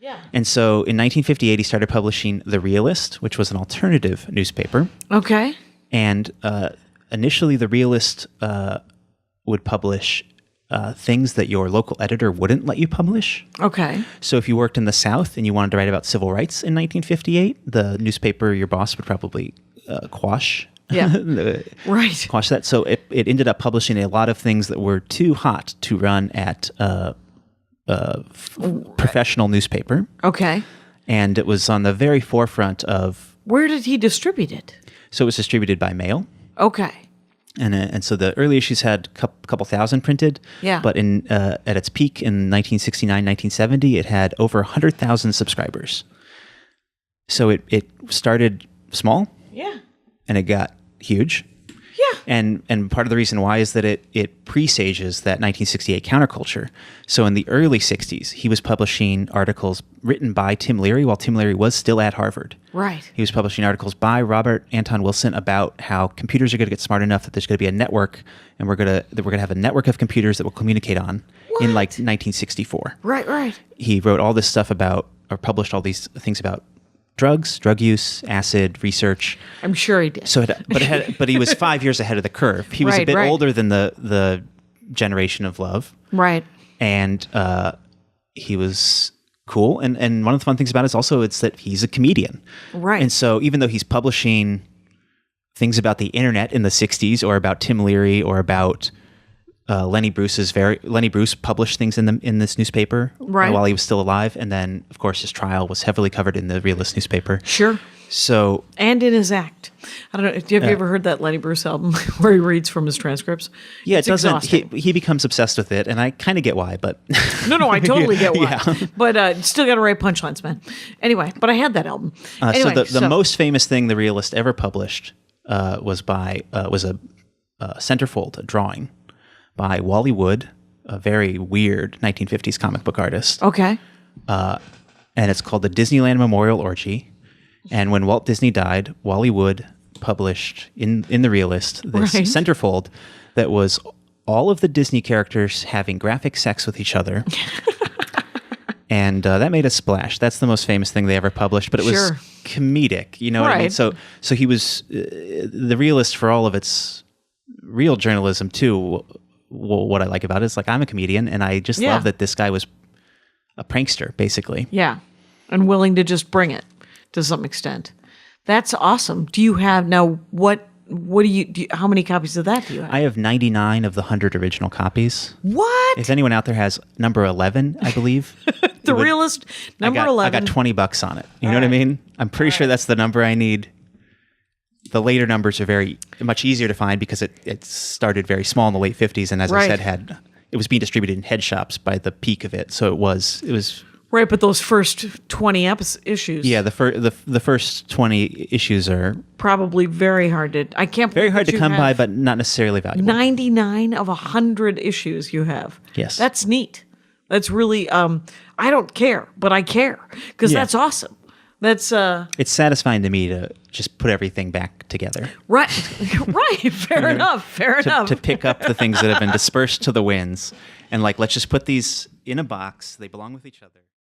Yeah. And so in 1958, he started publishing The Realist, which was an alternative newspaper. Okay. And initially, The Realist would publish things that your local editor wouldn't let you publish. Okay. So if you worked in the South and you wanted to write about civil rights in 1958, the newspaper, your boss would probably quash. Yeah. Right. Quash that. So it ended up publishing a lot of things that were too hot to run at professional newspaper. Okay. And it was on the very forefront of... Where did he distribute it? So it was distributed by mail. Okay. And so the early issues had a couple thousand printed. Yeah. But at its peak in 1969, 1970, it had over 100,000 subscribers. So it started small. Yeah. And it got huge. Yeah. And part of the reason why is that it presages that 1968 counterculture. So in the early 60s, he was publishing articles written by Tim Leary while Tim Leary was still at Harvard. Right. He was publishing articles by Robert Anton Wilson about how computers are going to get smart enough that there's going to be a network, and we're going to have a network of computers that will communicate on in like 1964. Right. He wrote all this stuff about, or published all these things about drugs, drug use, acid, research. I'm sure he did. So, but he was 5 years ahead of the curve. He was a bit older than the generation of love. Right. And he was cool. And one of the fun things about it is also it's that he's a comedian. Right. And so even though he's publishing things about the internet in the 60s or about Tim Leary or about Lenny Bruce published things in this newspaper while he was still alive, and then of course his trial was heavily covered in the Realist newspaper. Sure. So and in his act. I don't know. Have you ever heard that Lenny Bruce album where he reads from his transcripts? Yeah, it doesn't. He becomes obsessed with it, and I kind of get why. But no, I totally get why. Yeah. But still got to write punchlines, man. Anyway, but I had that album. Anyway, so the most famous thing the Realist ever published was a centerfold, a drawing by Wally Wood, a very weird 1950s comic book artist. Okay. And it's called the Disneyland Memorial Orgy. And when Walt Disney died, Wally Wood published in The Realist this centerfold that was all of the Disney characters having graphic sex with each other. And that made a splash. That's the most famous thing they ever published, but it was comedic. You know what I mean? So he was The Realist for all of its real journalism too. Well, what I like about it is like I'm a comedian, and I just love that this guy was a prankster, basically. Yeah, and willing to just bring it to some extent. That's awesome. Do you have now? What do you? How many copies of that do you have? I have 99 of the 100 original copies. What? If anyone out there has number 11, I believe. The Realist number 11. I got $20 on it. You know what I mean? I'm pretty sure that's the number I need. The later numbers are very much easier to find because it started very small in the late 50s, and as I said, it was being distributed in head shops by the peak of it. So it was right. But those first 20 issues, the first 20 issues are probably very hard to. I can't very hard to come by, but not necessarily valuable. 99 of 100 issues you have. Yes, that's neat. That's really. I don't care, but I care because that's awesome. That's it's satisfying to me to just put everything back together. Right. Fair enough. To pick up the things that have been dispersed to the winds and let's just put these in a box. They belong with each other.